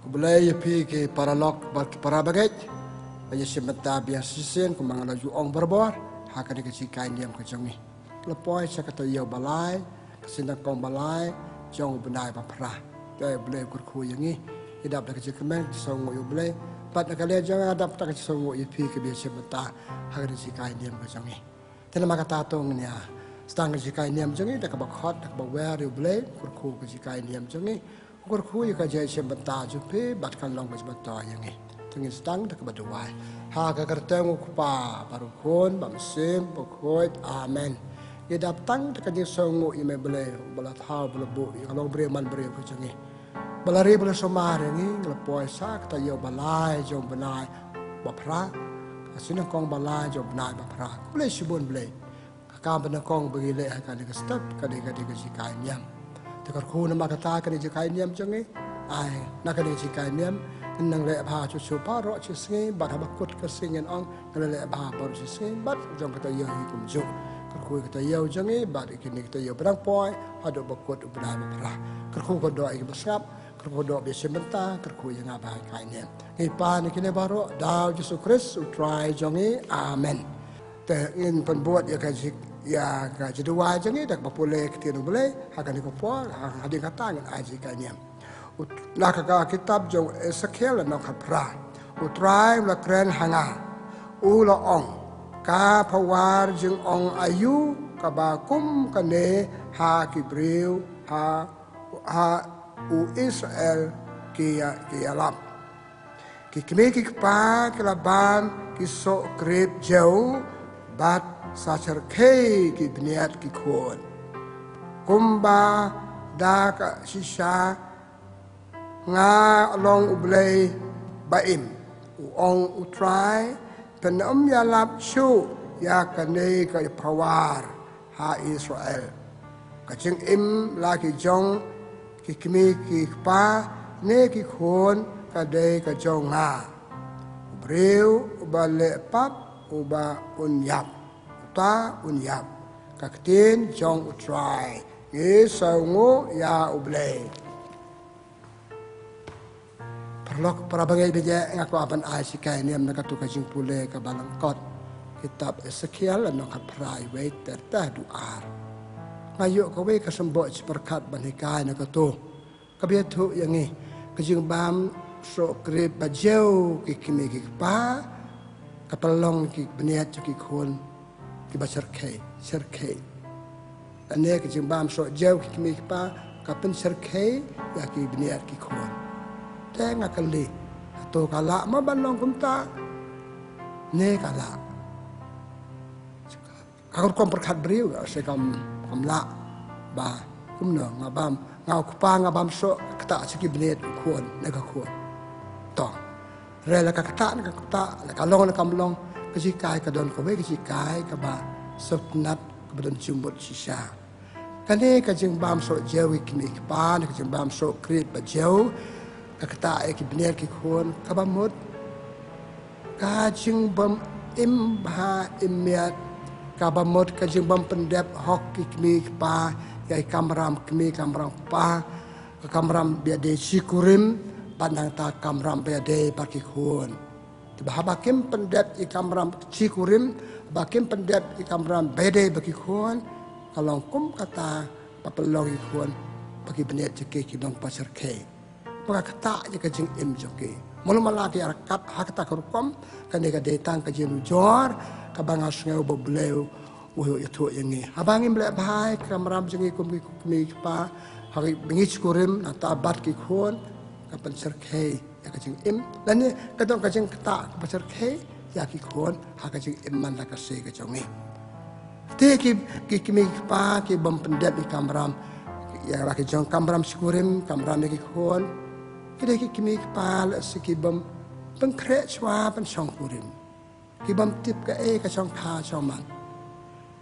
Kubulay yapi ke paralog para bagai. Bagi sebentar biar sisen kumang laju ong berbor. Hakani kecikai diam kejongi. Lepoi sakata yau balai. Kesindak kong balai. Jong benai baprah. Jai boleh kurku yang ni. Idap dah kecil kemen. Songo yu boleh. Pat nak kalian jangan adap tak kecil songo yapi ke biar sebentar. Hakani kecikai diam kejongi. Tenama kata tong ni ah. Setang kecikai diam kejongi. Tak bakot tak bawer yu boleh. Kurku kecikai diam kejongi. Kurku yu kajai sebentar jupi. Batkan long sebentar yang ni. Tengin setang tak berdoa. Hak kerteng ukupa baru kon bamsim pokoi amen. Ia datang tak kini songo ime boleh balat hal belebu kalau beriman beri kucengi. Balari boleh somar ini lepoi sak tak yo balai jom benai bapra. Asina kong balai jom benai bapra. Boleh sibun boleh. Kakak benar kong bagi leh kali ke step kali kejikai niam. Tekar ku nama kata kali kejikai niam cengi. Ai nak kali kejikai niam. Nang lek bah cu paro cu singi bat habakut ke singen ong nang lek bah paro cu singi bat jong kata yo hikum ju kerku kata yo jangi bat ikini kata yo berang poi hado bakut ubra berah kerku ko do ik besap kerku do be sebentar kerku yang abah kaine ngi pa ni kini baro daw Yesus Kristus utrai jangi amen te in penbuat ya kajik ya kajidua jangi dak bapule ketinu boleh hakani ko po hading kata ngan aji kaine nak kitab jong Ezekiel nak kapra utrai la kren hanga ula ong ka pawar jeng ong ayu kabakum kane ha kibril ha u Israel ki alap ki kme ki pa kelaban ki so krep jauh bat sacer ke ki bniat ki kon kumba da ka sisa nga long ublay baim uong utrai penom yalap shu ya kane ka pawar ha Israel kaching im laki jong kikmi ki pa ne ki khon kade ka jong nga breu ubale pap uba unyap ta unyap kaktin jong utrai ye saungo ya ublay Lok para bangai beja ngaku aban asikai ni amna katu kajing pule ka balangkot kitab Ezekiel no ka prai we terta duar ngayo ko we ka sembok perkat banikai na katu kabiatu yang ni kajing bam so krep bajau ki kimi ki pa kapalong ki beniat ki khon ki serkei ane kajing bam so jau ki kimi ki pa kapen serkei ya ki beniat ki khon tengah kali atau kalau mau bandong kumta ne kalau kalau kau perkat beriu saya kam la bah kumno ngabam ngau kupa ngabam so kata segi benet kuon nega kuon toh rela kata nega kata kalong nega kamlong kesikai kadon kowe kesikai kaba sopnat kabadon jumbut sisa kane kajing bam so jawi kini kipan kajing bam so krip bajau kata ek bener ki khon kabamut kajing bam imba imiat kabamut kajing bam pendep hok ki kmi pa yai kamram kmi kamram pa kamram biade sikurim pandang ta kamram biade baki khon tiba bakim pendep i kamram sikurim bakim pendep i kamram biade baki khon kalong kum kata papelong i khon baki bener jeke ki dong pasar ke maka kata je kajing im joki mulu malaki arakat hak tak rukom kane ka detang ka jenu jor ka banga sungai bobleu wo itu yang ni abangim ble bahai kamram jengi kumi pa hari bingich kurim ata bat ki khon ka penser ke ya kajing im dan ni kadang kajing kata ka penser ke ya ki khon ha kajing im man la ka se ka jongi te ki kimi pa ki bom pendep di kamram ya laki jong kamram sikurim kamram ki khon kita kimi kepal sekibam pengkrek cua pensong kurim, kibam tip ke kacang kha caman,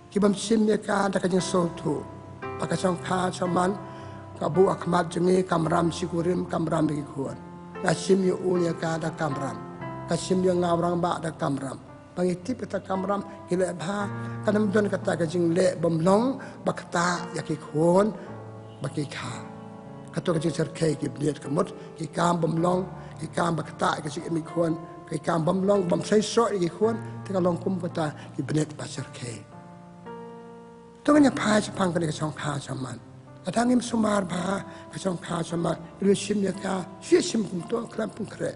kibam sim ya ka dak kajeng sotu, pakacang kha caman, kabu akmat jengi kamram sikurim kamram bagi kuan, kasim yu unya ka dak kamram, kasim yu ngawrang ba dak kamram, pangitip kata kamram kila bah, kanam don kata kajeng le bamlong bakta yakik kuan bagi kha. kata kecil cerkai ki beliat kemut ki kam bamlong ki kam bakta ki sik mi khon ki kam bamlong bam sai so ki khon te ka long kum kata ki beliat ba cerkai to nya phai chapang ka ni ka chong kha chaman atangim sumar ba ka chong kha chaman ru sim ya ka shi sim kum to kram pung kre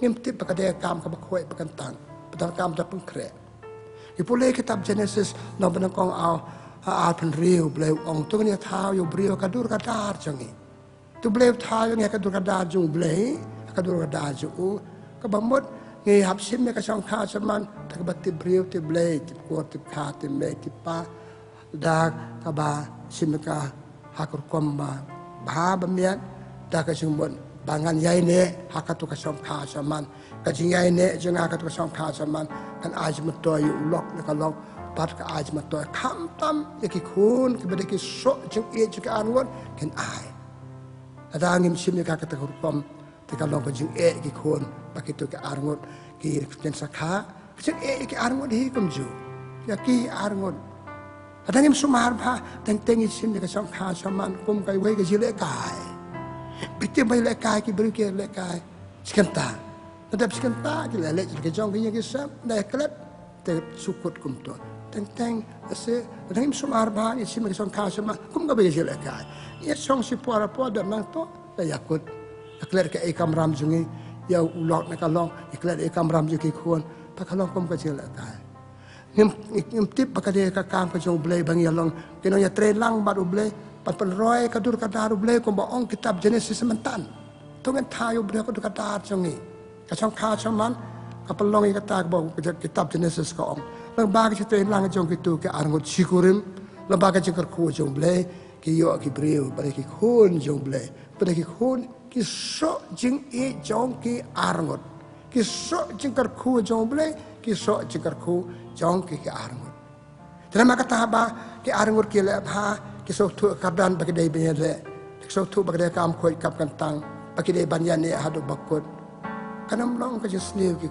ngim tip ba ka de kam ka ba khoi ba kan tang ba kam da pung kre ki pulai kitab Genesis no ban kong au a pen riu bleu ong tu ni thao yo brio ka dur ka dar changi tu bleu thao yo nge ka dur ka dar ju blei ka dur ka dar ju ka ba mot nge hap sim me ka chong kha chaman ta ka ba ti brio ti blei ti ko ti kha ti me ti pa da ka ba sim ka hakur kom ba ba miat da ka chung bon bangan yai ne hakatu ka chong kha chaman ka jing yai ne jenga ka tu ka chong kha chaman kan aj mat to yu lok na ka lok pat ka aj mat to kham tam ki khun ki bade ki so chung e chu ka anwon kan ai adangim sim ka ka ta kom ti ka lok ka jing e ki khun ba ki tu ka anwon ki ken sakha chung e ki anwon hi kum ju ya ki anwon adangim sumar ba teng teng sim ka chong kha chaman kum kai wei ka jile kai bitte bai le kai ki bru ki le kai skanta Nadab skanta ki le ki jong ki ki sam na klep te sukut kum to teng teng ase adangim sumar ba ni sim ka chong kha chaman kum ka bai jile kai ye chong si pora po da nang to la yakut akler ke e kam ram jungi ya ulok na ka long ikler e kam ram ju ki khon pa ka long kum ka jile kai ngim tip ba ka de ka kam ka jong blei bang ya long kino ya tre lang ba blei pan roy ka dur ka dar blei ko ba ong kitab Genesis mentan to ngan thayo blei ka dur ka dar jongi ka chong kha chaman ka palong ka ta ba kitab Genesis ka ong lang ba ka tre lang jong ki tu ka arngot sikurim lang ba ka jikar khu jong blei ki yo ki breu ba ki khun jong blei ba ki khun ki so jing e jong ki arngot ki so jikar khu jong blei ki so jikar khu jong ki arngot terima kata ba ki arngot ki le ba ki so tu kadan bagi dai benya le ki so tu bagi dai kam khoi kap kan tang bagi dai banya ne hadu bakut kanam long ka just new ki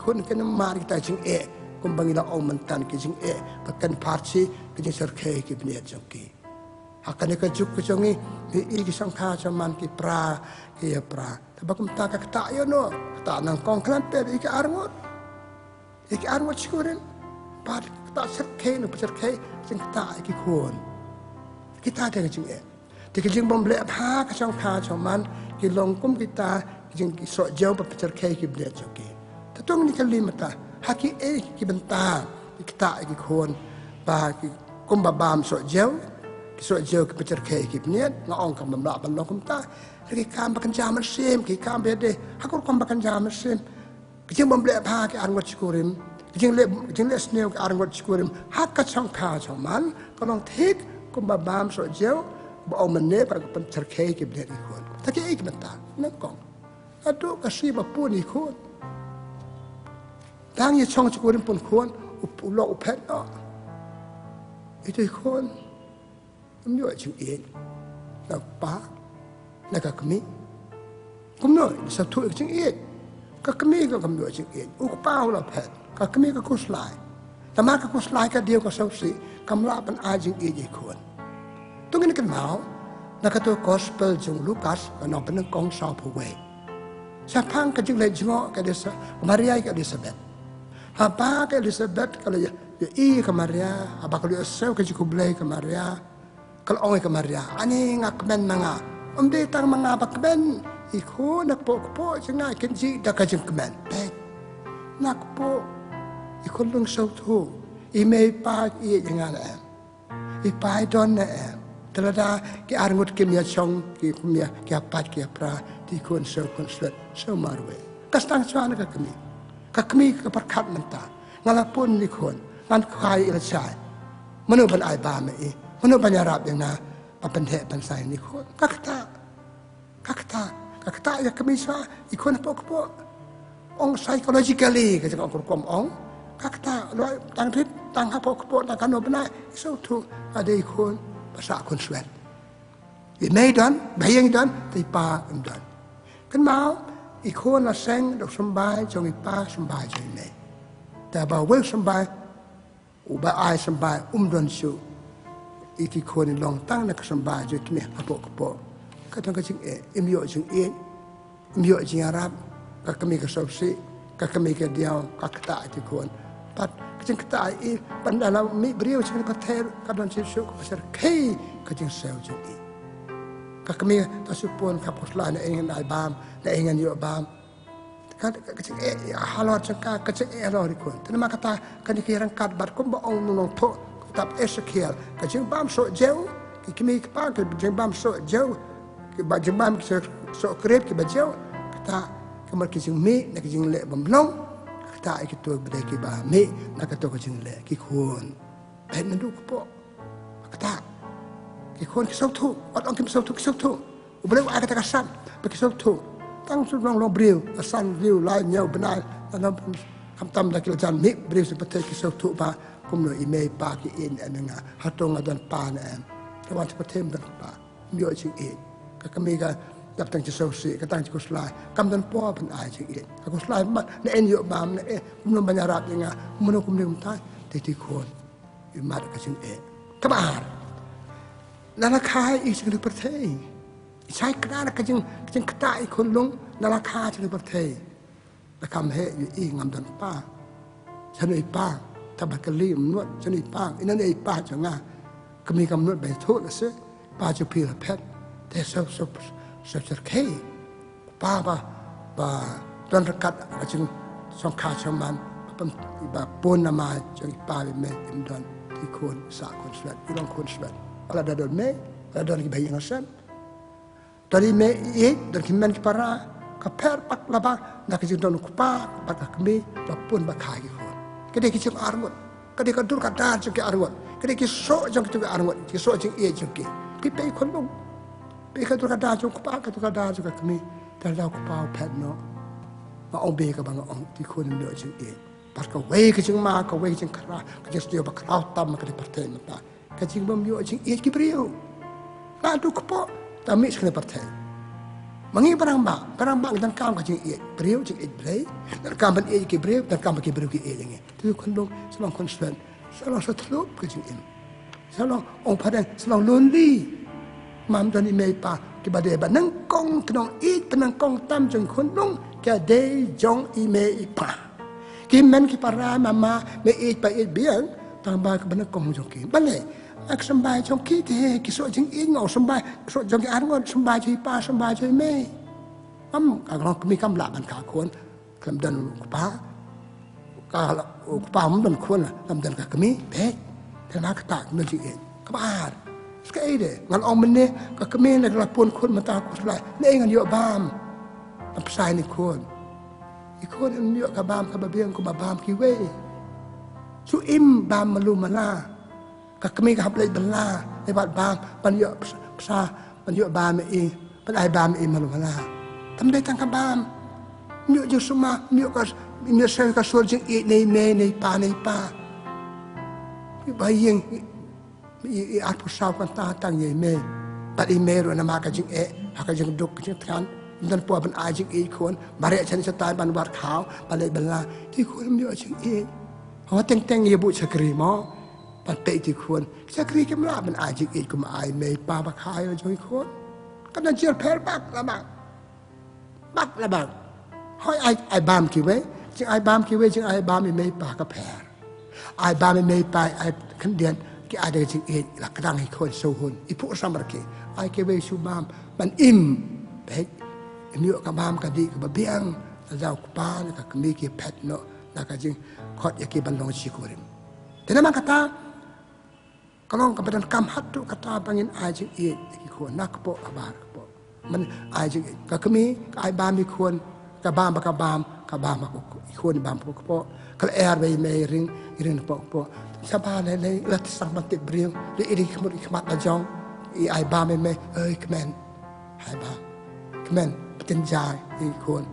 khun kanam mar ki ta jing e kum bangi la om mantan ki jing e pakan parchi ki jing sarkhe ki bnya jong ki hakane ka juk ki jongi i ki sangkha chaman ki pra ki ya pra tabakum ta ka ta yo no ta nang kong klan pe ki arngot sikurin pat ta sarkhe no sarkhe jing ta ki khun kita ada kecing kecing bom beli apa kacang kacaman kilong kum kita kecing sok jauh berpecer kaya kibli joki. Tentu ni kali mata haki kibenta kita kikon bah kum babam sok jauh kepecer kaya kibniat ngaong kam bamla balong kum ta lagi kam bakan jaman sim kam bede hakur kum bakan jaman sim kecing bom beli apa ke arngot sikurim kecing le snail ke arngot sikurim hak kacang kacaman kalau tik kum babam so jauh ba om ne pa pen cerkai ke blet ikon ta ke ik mata nak kong adu kasi ba pun ikon dang ye chong chukurin pun kon ulo upet no itu ikon myo chu e na pa na ka kmi kum no sa tu ching e ka kmi ka kam myo ching e u pa ulo pet ka kmi ka kuslai Tamar ka kuslai ka dio ka sausi kamla pan ajing e kon tungin kan mau nakato gospel jung Lukas no peneng kong sao pwe sapang ka jing le jingo ka desa Maria ka Elizabeth haba ka Elizabeth kala ya i ka Maria haba ka seu ka jiku blai ka Maria kala ong ka Maria ani ngak men nanga umde tang mga bakben iko nakpo jinga kenji da ka jing kmen pe nakpo iko lung sau tu i me pa i jinga la i pai don na Telada ki arngut ki mia chong ki mia ki apat ki apra ti kon slet so marwe kastang chwana ka kami ka perkat menta ngalapun ni kon nan khai ila chai manu ban ai ba me manu ban yarap yang na papan he pan sai ni kon kakta ya kami sa ikon po ong psychologically ka jang kom ong kakta lo tang ha po na kan obna so tu ade ikon pasal kon suat. Ini dan bayang dan tipa dan. Kan mau ikon la seng dok sambai jong ipa sambai jong ini. Tapi bawa sambai, ubah ai sambai dan su. Iki kon long tang nak sambai jong ni apa. kadang kacing imyo jing imyo jing Arab kami ke Sausi kami ke Diau kakta itu kon pat kacing kata pandalam mi beriau jing pater kadang sisuk pasar kei kacing sel jing kami tasupun kapusla na ingin ay bam na ingin yo bam kacing halor jangka kacing halor ikon tanama kata kanikiran kat bar kumba ong nulong to tap Ezekiel kacing bam so jauh kami kepak kacing bam so jauh kacing bam so krep kacing kata kamar kacing mi na kacing le bamlong kata ikito bedai kiba mi na kato kacing le kikun pen nandu po kata kikun kisau tu orang kisau tu boleh ada kata kasan kisau tu tang sudah long beriu asan beriu lain nyau benar dalam kamtam lagi lajan mi beriu seperti kisau tu ba kumno email pa ki in ananga hatong adan pa na em kawan seperti dan pa mio jing in kami ka datang ke Sausi katang ke Kuslai kam dan po pen ai jing in aku Kuslai mat na en yo bam na kumno banyarap nga kumno kumno tai ti kon mat ka jing kabar nala khai i jing pertei sai kana ka jing kata i kon long nala kha jing pertei la kam he i ngam dan pa chan i pa tabakali mnwat chan i pa inan i pa changa kami kam nut bai thot se pa chu pi la phet te so kei pa ba don rakat ka jing song kha chaman ba pon na ma jing pa me im don ti kon sa kon slat i long kon slat ala da don me ala don ki bai ngasam dari me i don ki men para ka per pak laba na ki don ku pa ba ka kami ba pon ba khai ki kon kede ki chung arngot kede ka dur ka da chung ki arngot kede ki so chung ki arngot ki so chung e chung ki pe kon long pe ka dur ka da chung ku pa ka dur ka da chung ka kami ta da ku pa pet no ma ong be ka bang ong ti kon no chung e par ka we ki chung ma ka we chung kra ka just yo ba kra tam ka di parte ma ka chung bom yo chung e ki priu na du ku po ta mi skne parte mangi barang ba dan kam ka chung e priu chung e blai dan kam ban e ki priu dan kam ki priu ki e nge tu kon long selong kon swen selong so tlup ka chung in selong ong padan selong lonely mam dan i mei pa ki ba de ba nang kong knong i penang kong tam chung kon long ka de jong i mei pa ki men ki para mama me i pa i biang tang ba ka ban kong jong ki ban le ak sambai jong ki te ki so jing i ngau sambai so jong ki an ngon sambai chi pa sambai chi mei am ka long mi kam la ban ka kon kam dan ku pa ka ku pa mam dan kon lam dan ka kami pe te na ka ta no ji e ka ba skai de ngal ong men ne ka kami na la pon kon ma ta ku lai ne ngan yo bam am sai ni kon i kon an yo ka bam ka ba biang ku ba bam ki we su im bam malu mala ka kami ka hablai bala ai bat bam pan yo sa pan yo bam e pan ai bam e malu mala tam dai tang ka bam nyo ju suma nyo ka nyo sa ka so jing e nei me nei pa i ba yeng i at pu sa kan ta tang ye me pat i me ro na ma ka jing e ha ka jing duk jing than dan po ban ai jing e kon bare chen sa tai ban war khao ba le bala ti kon nyo jing e ha teng ye bu chakri mo pat pe ti kon chakri kem la ban ai jing e kum ai me pa ba khai ro jing kon ka dan chiel per bak la bak hoi ai bam ki we jing ai bam ki we jing ai bam me pa ka per ai bam me pa ai kan dian ki ada jing e la kadang hi kon so hun i pu samar ki ai ke we su bam ban im pe myo ka bam ka di ka ba biang la dau ku pa na ka mi ki pet no na ka jing khot ya ki ban long chi ko rim te na man kata kalong ka badan kam hat tu kata bangin ai jing e ki ko nak po abar po man ai jing ka kami ai bam mi kon ka bam ka bam ko i kon bam po ka er we me ring po sa ba le la sang ban te briang le iri khmat la jong i ai bam me ơi kmen ai bam kmen patin jai i kon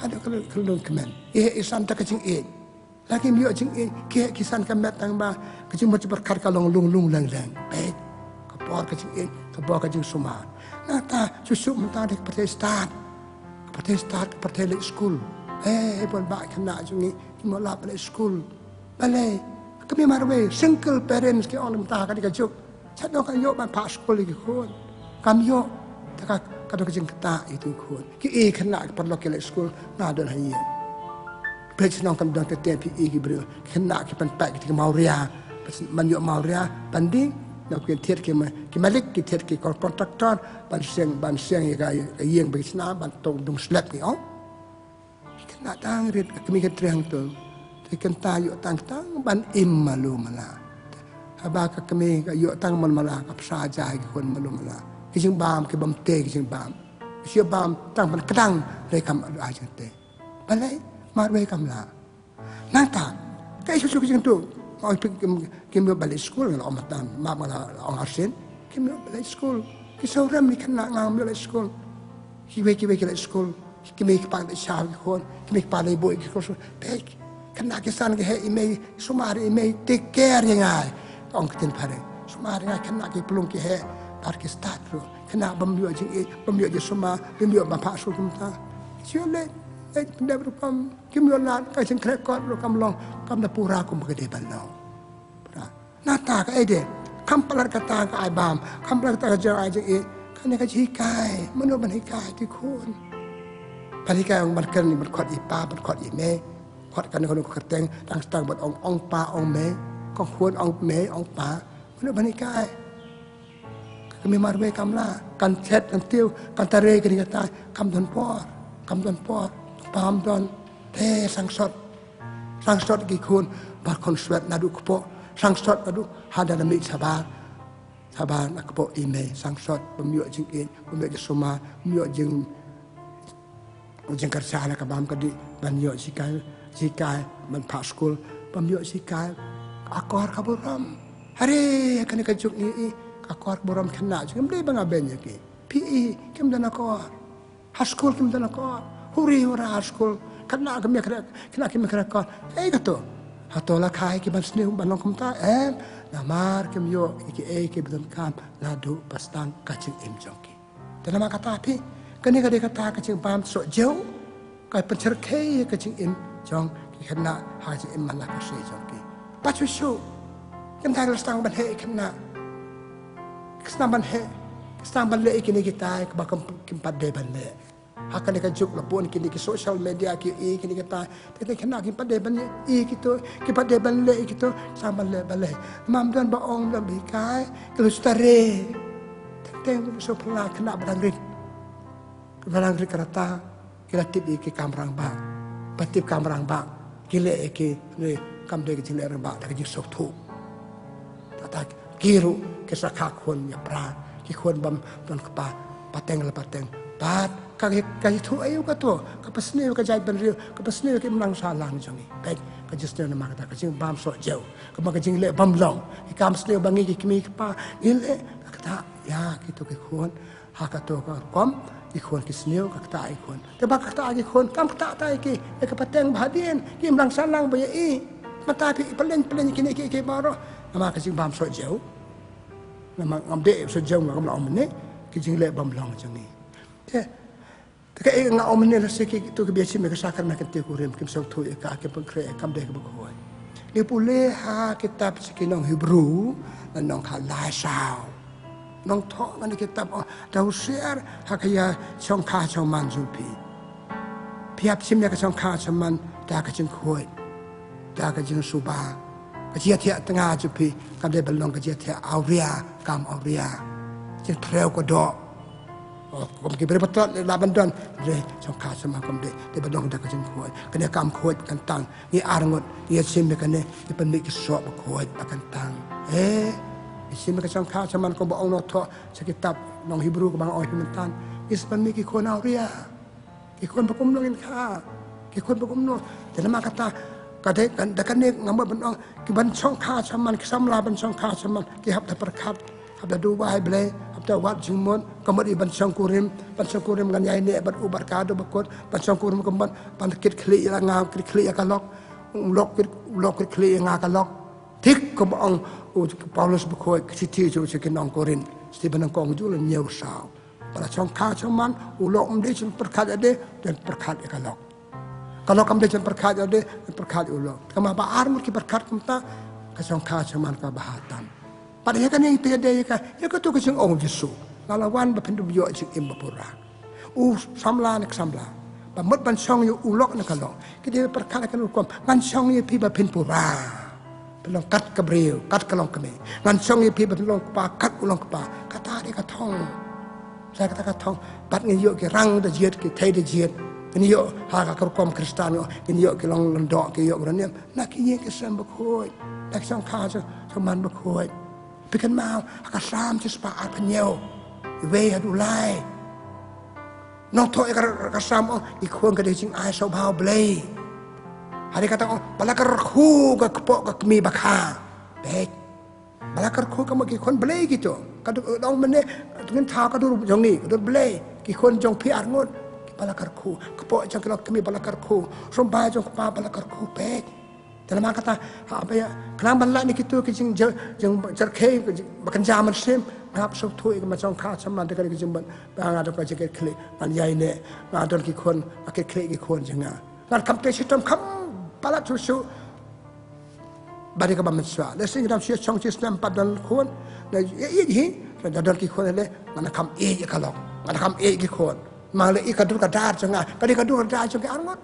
ada kalau kmen i san ta ka jing e lagi myo jing e ke ki san ka met tang ba ka jing mo berkar ka long lang pe ka por ka jing e ka bo ka jing suma na ta su mta de protestant le school bon ba kana jing ki mo la le school bale kami marwe single parents ki on mta ka juk chadong ka yo ban pa school ki kon kam yo ta kado kecing kata itu kun ki kena perlu ke school na don haye page nong kam don te pi ki bro kena ki pan pak ki mauria man yo mauria panding na ku tiet ki malik ki tiet ki kontraktor ban siang ya yeng be sna ban tong dum slap ki oh kena tang rit kami ke triang tu kan tayo tang ban im malu mala habaka kami yo tang mal mala ka saja ki kon malu mala ki jing bam ki bam te ki jing bam sia bam tang ban kedang re kam a jing te balai mar we kam la nang ta kai su ki jing tu oi ki mo balai school la om tan ma mala ong arsen ki mo balai school ki so ram ni kan ngam balai school ki we ki balai school ki me ki pa de sha ki kon ki me pa de boy ki ko so pek kena kisan ke email sumari email take care yang ai ong tin pare sumari ngai kena ke pelung ke he par ke start ro kena bamyo je suma bamyo ba pa su kum ta siole pende ro kam kimyo la ka sin kre ko ro kam long kam da pura kum ke de ban no pra na ta ka ede kam palar kata ka ai bam kam palar kata ja ai je kan ka ji kai mano ban hi kai ti khun pari kai ong ban kan ni ban khot i pa ban khot i meขอดกันคนก็แต่งตั้งตั้งบทองปลาองเมย์ก็ควรองเมย์องปลามันเป็นนิกายก็มีมาเวกำลากันเช็ดกันเตี้ยวกันตะเรกันนี่ก็ตายคำดอนปอปามดอนเทสังสดกี่คนบาดคนสวดนาดูกโปสังสดนาดูหาดานามิชาบานนักโปอีเมย์สังสดบะมีจึงเองบะมีจะสมามีจึงกระชากระบามกระดิบันยอsi kai man pa school pamyo si kai akor kaburam hare kan ka juk ni akor buram khna jum le banga ben yake pe kim dan akor ha school kim dan akor huri ora school khna ka me khna kim khna ka ei ka to ha to la khai ki ban sne ban long kum ta na mar kim yo ki ban kam la do pastang ka ching im jong ki dan ma kata pi kan ka de kata ka ching pam so jeu ka pan cher ke ka ching im jong ki khna ha ji im man la ka se jong ki pa chu shu kim ta la stang ban he khna stang ban le ki ni ki tai ka ba kim pa de ban le ha ka ni ka juk la pon ki ni ki social media ki ki ni ka tai te khna kim pa de ban ki to ki pa de ban le ki to sang ban le mam dan ba ong la bi kai ke stare te so pla khna ban rit karata kila tip ki kamrang ba patip kamrang ba kile ki ni kam de ki le ba ta ki sok thu ta kiru ke sakha khon ya pra ki khon bam don ka pateng la pateng pat ka thu ayu ka to ka pasne ka jai ban rio ka pasne ki mang sa lang jongi pek ka just na ma ka ka jing bam so jau ka ma ka jing le bam long ki kam sne bangi ki mi pa ile ka ta ya ki to ki khon ha ka to ka kom ikon kisneu kakta ikon teba kakta ikon kam kakta ta iki ka pateng bhadien kim lang salang ba i mata pi palen kini ki baro nama ka jing bam so jau nama amde so jau ngam la omne ki jing le bam long jangi te ka nga omne la se ki to ki biasi me ka sakar na kente ku rem kim so thu ka ke pang kre kam de ka ko ni pule ha kitab sikinong hebrew nong kha la saoน้องท้อมันในกิจบอกเราเสียหากยาช่องขาช่องมันจุพีพิบชิมเนี่ยก็ช่องขาช่องมันตากระจึงคุยตากระจึงสุบากระเจียเทียตั้งอาจุพีกำได้บรรลงกระเจียเทียเอาเรียกำเอาเรียจึงเทรวก็ดอกผมกินไปประทัดลาบันดอนเลยช่องขาช่องมันกำได้บรรลงตากระจึงคุยกันเนี่ยกำคุยกันตังนี่อารมณ์นี่ชิมเนี่ยกันเนี่ยนี่เป็นมิกสอบคุยกันตังsi mereka sangka zaman kau bawa orang tua sekitab nong Hebrew ke bang orang Pimentan ispan mi kikon auria kikon berkumnongin ka kikon berkumnong jadi mak kata kadai kan ni ngambil benong kiban sangka zaman kisamla ban sangka zaman kihab dah perkat hab dah Dubai beli hab dah wat jumon kemudian ban sangkurim dengan yai ni ban ubar kado bakut ban sangkurim kemudian ban kit kli yang ngam kit kli yang kalok lok kit kli yang kalok tik ke bang Paulus berkoi kecil tu sekian orang Korin, setiap orang Kong jual nyew saw. Pada sangka cuman ulok mendek cun perkat ada dan perkat ikalok. Kalau kamu cun perkat ada dan perkat ulok. Kamu apa armut ki perkat kita ke sangka cuman ke bahatan. Padahal kan yang itu ada ya kan tu ke sing orang Yesus. lalawan bapendu yo jing im bapura samla nak samla bamut ban song yo ulok nak kalong kita perkara kan hukum ngan song yo pi bapen pura pelong kat kebril kat kalong keme ngan song yo pi pelong pa kat ulong pa kata dia katong saya kata katong bat ngi yo ke rang de jiet ke thai de jiet ni yo ha ka hukum Kristen yo ni yo ke long londok ke yo berani nak ye ke sam bakoi nak song kha so man bakoi pikan mau ka sam ci spa at penyo we adu lai nong thoi ka sam i khon ka de jing ai so bau blei hari kata balakar khu ka kepok ka kemi bakha baik balakar khu ka magi khon blei gitu ka dong mene dengan tha ka dur jong ni dur blei ki khon jong pi ar ngot ki balakar khu kepok jong ka kemi balakar khu somba jong pa balakar khu baik dalam kata apa ya kelang balak ni gitu ki jing jarke bakan jaman sim ngap sok thui ka macam kha samlan de ka ki jing ban bang ada ka jaket kle ban yai ne ngadon ki khon aket kle ki khon jinga ngar kam te sitam kam palat susu bari ka bamswa le sing ram sia chong chi snam padan khon na ye hi dadon ki khon le mana kam e ka lok mana kam e ki khon ma le i ka dur ka dar changa ka di ka dur dar changa arngot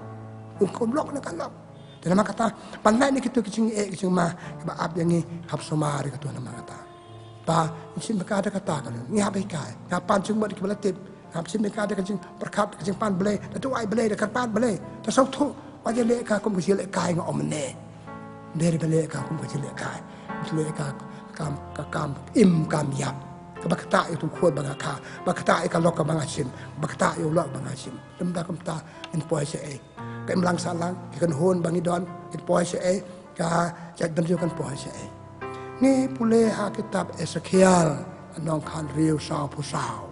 ko blok na ka lok dalam kata pandai ni kitu kicing kicing ma ba ab yang ni hab somari katu nama kata ba sin mereka ada kata kan ni hab ikai ngapan chung buat kibala tip hab sin mereka ada kicing perkat kicing pan belai tu ai belai dekat pan belai tu sok tu wajah lek ka kum kecil lek kai ngom ne dari belai ka kum kecil lek kai lek ka kam im kam yap ka bakta itu khod banga kha bakta ka lok ka banga sin bakta yo lok banga sin dum da kam ta in poi se cái lang salang cái con hôn bằng idon cái poi sẽ cả chạy đâm vô con poi sẽ nghe pule ha cái tập Ezekiel nong khan riu sao pu sao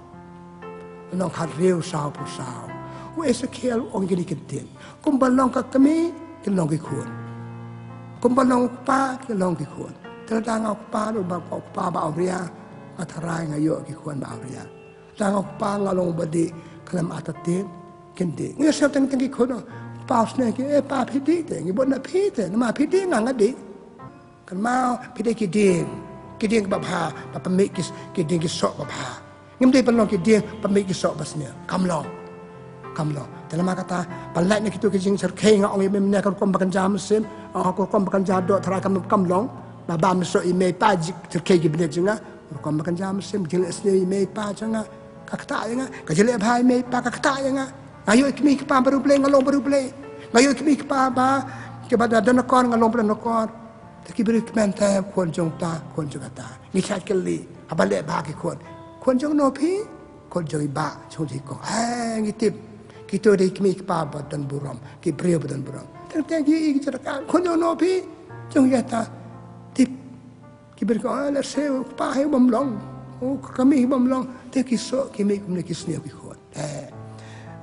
nong khan riu sao pu sao u Ezekiel ong gini kentin kum balong ka kami cái long cái khuôn kum balong pa cái long cái khuôn tera dang au pa do ba pa ba ria atharai ngayo cái khuôn ba ria dang au pa ngalong badi kalam atatin kendi nge sel teng teng cái khuôn paus ne ke pa phidi te ngi bon na phi te ma phidi nga ngadi kan mau phidi ki ding ba bha pa me ki ding ki so ba bha ngim de palong ki ding pa me ki so basnya kam lo dalam kata palai ne kitu ki jing ser khe nga ong mem ne kan kom bakan jam sim ko kom bakan ja do thara kam long ba ba me so i me pa jik ser khe ki bne jinga kom bakan jam sim jil esne i me pa janga ka kata nga ka jile bhai me pa ka kata nga ngayon kami pa baru play ngalong baru play ngayon kami pa ba ke bada dan kon ngalong baru kon taki beri kmente kon jong ta kon jong ta ni chat kali abale ba ki kon jong no pi kon jong ba chung ji ko ngitip kito de kami pa ba dan buram ki brio dan buram teng ki cerita kon jong no pi jong ya ta tip ki beri ko ala se pa he bom long kami bom long te ki so kami kumne ki sne ki kon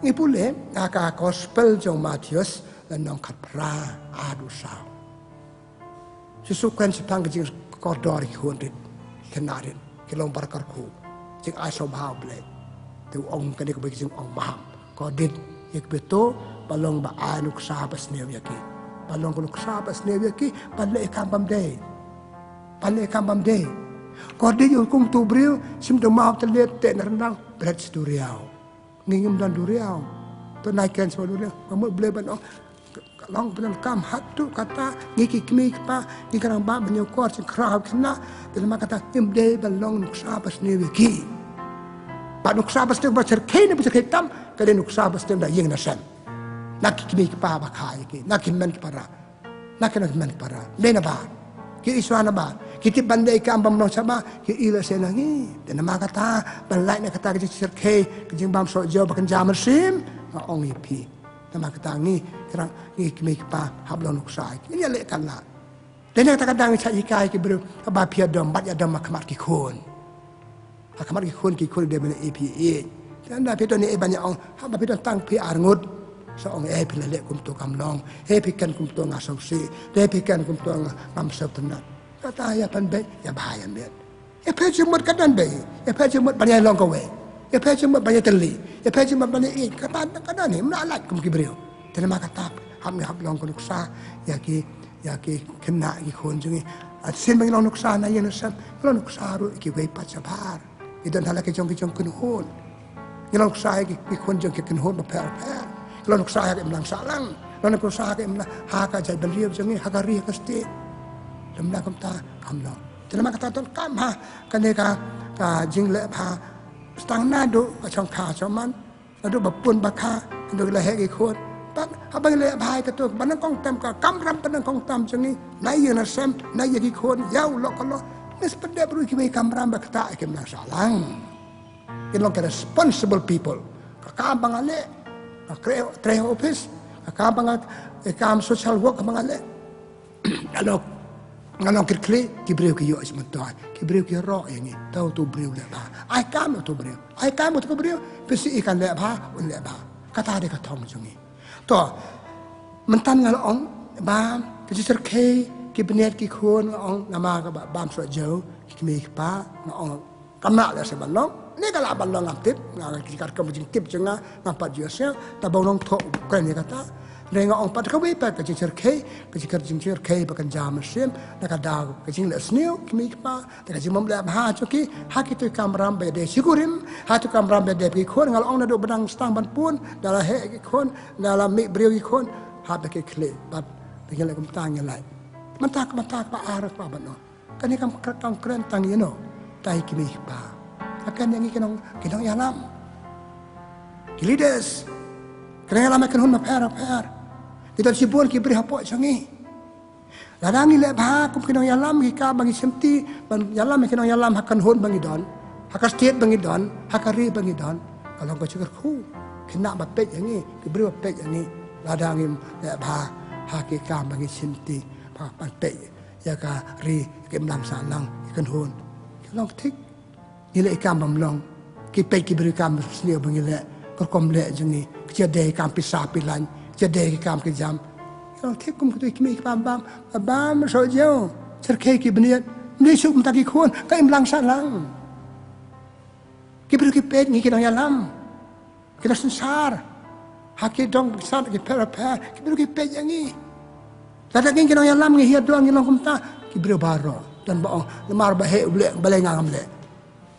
ni pule aka gospel jong Matius dan nong kapra adu sao sesukan sepang jing kodor khon rit kenarin kilong barkar khu jing aso bhau ble tu ong kani ko jing ong maham ko dit ek beto balong ba anuk sa bas ne yaki balong ko sa bas ne yaki palle kam bam de ko dit yo kum tu bril sim do mau te let te nang bret sturiao ngingim dan duriau to naikan so duriau kamu boleh ban long benan kam hatu kata ngiki kmi pa ngikarang ba menyokor sing krab kena dalam kata imde balong nuksa pas ne wiki pa nuksa pas ne ba cerkene ba cerketam kale nuksa pas ne da yeng na san nak kmi pa ba khai ki nak men para lena ba ki iswana ba kiti bandai ka ambam no sama ki ila senangi dan nama kata balai na kata ki cerke ki bam so jo bakan jamar sim ong ipi nama kata ngi kerang ngi kmi pa hablon uksai ini le kan la dan kata kadang cai kai ki bro ba pia dom bat ya dom makmat ki khon akamat ki khon de bene epa dan da pito ni e banyak ong ha ba pito tang pi arngut so ong e pi le kum to kam long e pi kan kum to ngasong si de pi kan kum to ngam sep tenat kata ya pan be ya bahaya bet ya pe jumut kadan be ya pe jumut banyak long kowe ya pe jumut banyak teli ya pe jumut banyak kapan kadan ni melalat kum kibreu terima kata ham ni hab long ko nuksa ya ki kena ki khon jungi sin bang long nuksa na yen sam long nuksa ru ki we pa chabar idan hala ke jong kun hon ngelong sai ki kon jong ke kun hon ba per ngelong sai ke mlang salang ngelong sai ke mlang ha ka jai beliau jong ha ka ri ka sti lemna kam ta kam lo telama kata ton kam ha kaneka ka jing le pha stang na do ka chong kha choman do ba pun ba kha do la he ki khon pat abang le bhai ka to ban kong tam ka kam ram pan kong tam jong ni nai ye na sem nai ye ki khon yau lo ka lo nes pede bru ki me kam ram ba kata ke mlang salang in long responsible people ka bang ale ka tre office ka bang kam social work bang ale ngalong kirkli ki breu ki yo asman to ki breu ki ro yang ni tau tu breu le ba ai kam tu breu pesi ikan le ba un le ba kata de ka thong jungi to mentan ngal ong ba ki ser ke ki benet ki khon ong nama ka ba bam so jo ki me pa ong kamna le se balong ni kala balong aptip ngal ki kar kam jing tip jenga nampak jose ta bolong tho kan ni kata renga ong pat ka we pa ka cher ke ka cher jing cher ke pa kan jam sim na ka daw ka jing le sneu ki mi pa ta ka jing mom la ha choki ha ki tu kamram be de sigurim ha tu kamram be de ki khon ngal ong na do badang stang ban pun dala he ki khon dala mi breu ki khon ha be ke kle bat be ke le kum tang ya lai man tak pa ara pa ban no kan ni kam kang kren tang you know tai ki mi pa akan yang kinong yalam ki leaders kena yalam kan hun ma per kita sibun ki beri hapok sangi ladangi le ba kum kinong yalam ki ka bagi semti ban yalam kinong yalam hakan hun bangi don hakas tiet bangi don hakari bangi don kalau ko cikar khu kena ba pet yang ni ki beri ba pet yang ni ladangi le ba ha ki ka bagi semti pa pan pet ya ka ri ki mlang salang kan hun kinong tik ni le kam bam long ki pe ki beri kam snia bangi le ko kom le jengi ki de kam pisa pilan ki de kam ki jam ko thik kum tu ki mi bam so jo ser ke ki bniet ni su mta ki khon ka im lang sa lang ki beri ki pe ni ki dong yalam ki da sensar ha ki dong sa ki per ki beri ki pe yang ni la da ki dong yalam ngi hiat doang ngi long kum ta ki beri baro dan ba lemar ba he ble balai ngam le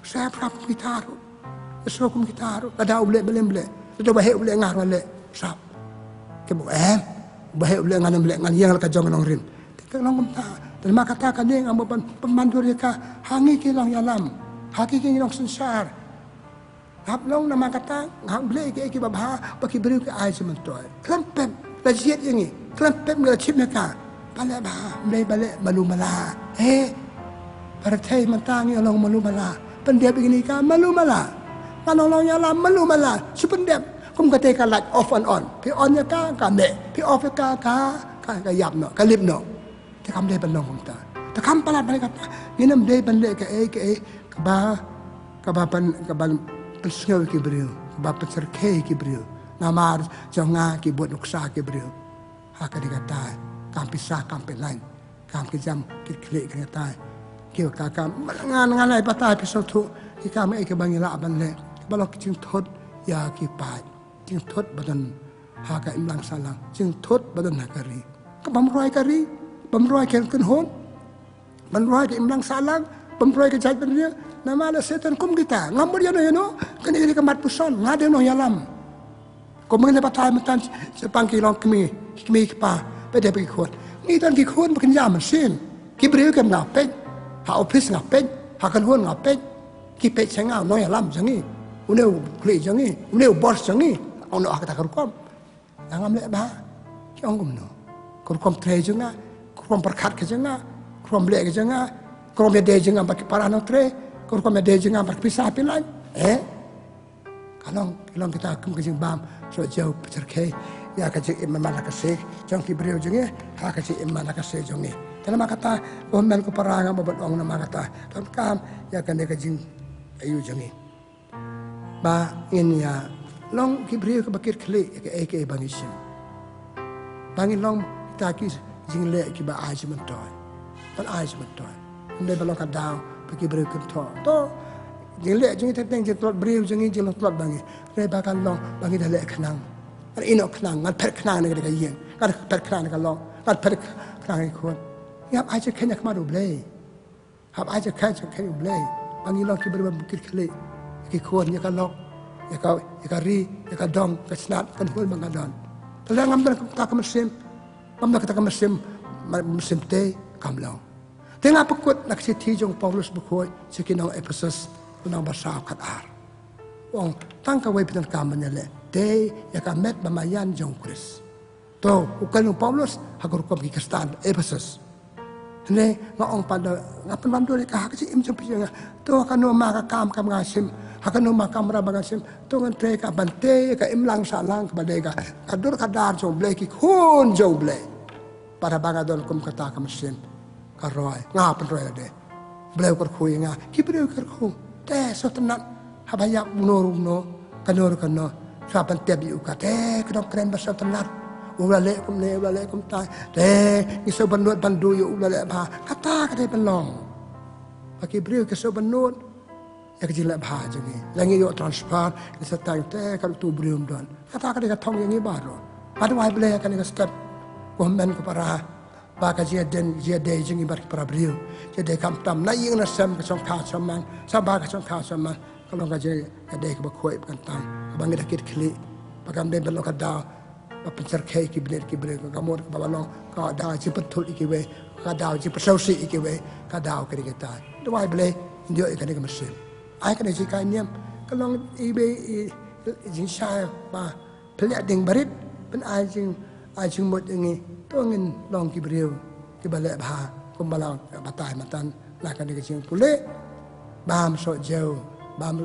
saya prap kita ru, esok kita ru, ada ule belem bele, ada bahaya ule ngar bele, sap, kebu bahaya ule ngan bele ngan yang ka jong nong rin, kita nong ta, dan maka kata kan yang ambo pemandu mereka hangi kilang yalam, haki kilang sensar, hap long nama kata ngam bele ke babha, bagi beri ke ai sementoy, klempem, lajiat yang ni, klempem ngacip mereka, balik bah, balik malu malah, partai mentangi orang malu malah. Pendep begini kan malu malah. Kalau orang yalam malu malah. Si pendep. Kum kata kan like off and on. Pi on ya kan dek. Pi off ya kan yap no. Kalip no. Te kam dek belong kum ta. Te kam palat balik kata. Ginam dek balik ke kaba pensengau ki beriu. Kaba penserkei ki beriu. Namar jonga ki buat nuksa ki beriu. Haka dikata. Kam pisah kam lain. Kam kejam klik kata. Kêu cả ngan lại bắt tay sau thu thì cả mấy cái bằng lạ bằng lệ bao lâu chừng thốt ya cái bài chừng thốt badan ha cái im lang salang chừng thốt badan ha kari cái bấm roi cái hôn bấm roi cái im lang salang bấm roi cái trái bên kia nama là setan kum kita ngambil dia no kan ini kemat puson ngade no yalam ko mengenai patah mentan sepang kilong kemi pa pada pergi khot ni tan ki khot makin jam sin ki beriu kem ngapet ha office ngapet ha kan hon ngapet ki pe senga no yalam jangi uneu kli jangi uneu bos jangi ono akata kerkom ngam le ba ki ongum no kerkom tre janga kerkom perkat ke janga kerkom le ke janga kerkom de janga bak parano tre kerkom de janga bak pisah pilan kalong kita kum ke jing bam so jauh perke ya ka jing imam la ka se jang ki breu jangi ha ka jing imam la ka se jangi dalam kata omen ko paranga babad ong na kata ton kam ya kan de ka jing ayu jangi ba in ya long ki breu ko bakir khle ke bangisim bangin long ta ki jing le ki ba ai man toy ban ai man toy ne ba lo ka daw ba ki breu ko to jing le jing teteng jing tot breu jing jing tot bangi re ba kan long bangi da le khnang an ino khnang ngal per khnang ne ka yen ka per khnang ne ka long ka per khnang ai kon ยับไอจะแค่นักมาดูเลยยับไอจะแค่ดูเลย Pangilong ki berbukit kali. Ki kuon ya kalok. Ya kari, ya kadong, ka snat kan hul mangadon. Talang ngam ta ka mesim. Ngam ta ka mesim te kamlong. Tengah pekut nak si jong Paulus berkoi sekinong Ephesus kunang basau kat ar. Wong tang ka wei pitan kaman le. Te ya ka met bamayan jong Kris. To ukan Paulus hagur kom ki kastan Ephesus. Ne ngong pada ngapan bandu le ka si im jong pijanga. To kan no ma ka kam ngasim. Hakan no ma kam ra bagasim. To ngan tre ka bante ka imlang salang ka badega. Kadur kadar jong ble ki kun jong ble. Para bangadon kum kata ka mesim. Karoy ngapan roy de. Ble kor khui nga. Ki ble kor khu. Te so tenan habaya no kanor kanno. Sa bante bi ukate kedok kren basau tenan. Ulale kum tai te iso banut bandu yu ulale ba kata ka de belong pagi brio ke so banut ya ke jila ba jangi langi yo transfer ke satang te ka tu brium don kata ka de ka thong yang baro padu ai ble ka ni ka step komen ko para ba ka je den je de jangi bar para brio je de kam tam na ying na sem ka song kha samang sa ba ka song kha samang ka long ka je ka de ka ba khoi kan tam ka bang da kit khli pagam de belong ka da pencar kei ki bener kamor ka balong ka da ji betul ikiwe ka da ji persausi ikiwe ka da ka kita dua ble ndio ikan ka mesin ai ka ji ka niam kalong ibe jin sha ba pelak ding barit pen ai jing mot ngi to ngin long ki breu ki bale ba kum balang batai matan la ka ni jing pule bam so jau bam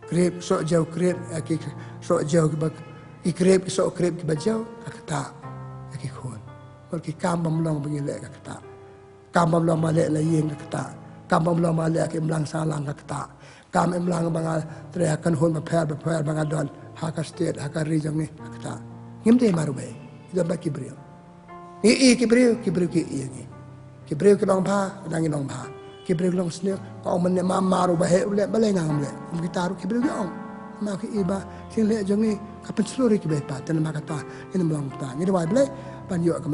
grip so jau grip ki so jau ki ikrep so krep ki bajau kakta ki khon or ki kam bam long bagi le kakta kam bam long male la yeng kakta kam bam long male ki mlang salang kakta kam emlang banga tre kan hon ba pher banga don ha ka state ha ka region ni kakta ngim de maru be do ba ki brio ki brio ki ni ki brio ki long pha nang long pha ki brio long sne ko man ne ma maru ba he le ba le ngam le ki taru ki brio ong ma ki iba sing le jongi kapan seluruh ki bepa tan ma kata ini melong ta ni dawai ble pan yo ka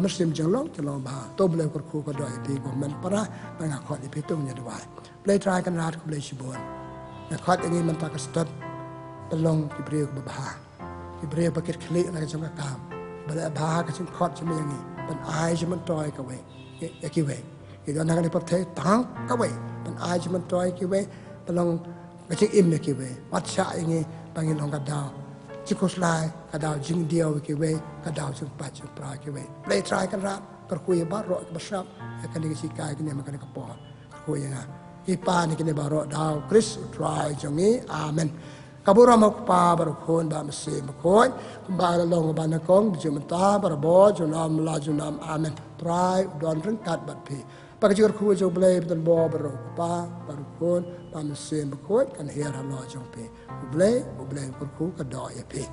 mesim jenglong ba to ble kor khu ko do ti ko men para ba nga khot ni pitung ni dawai ble try kan rat ko ble sibon na khot ini man ta ka stat pelong ki bre ko ba ki bre ba kit khli na jong ka kam bale ba ka chung khot chim yang ni pan ai jman toy ka we ya ki we ki do na ka ni par the tang ka we pan ai jman toy ki we pelong ka ching im ne ki we wat sha ini bangin long kadao chikoslai kadao jing dio ki we kadao chung pa chung pra ki we play try kan ra kar khu ye ba ro ba sap kan ni si kai ni ma kan ka po khu ye nga i pa ni ki ba ro dao chris try jongi amen kabura ma pa bar khon ba ma se ma khoi ba la long ba na kong ju ma ta bar bo ju nam la ju nam amen try don rin kat bat phi pa ka khu jo blai dan bo bar pa bar khon ba ma se ma khoi kan her ha lo jong pe Ublay, kur ku ka do ya pe.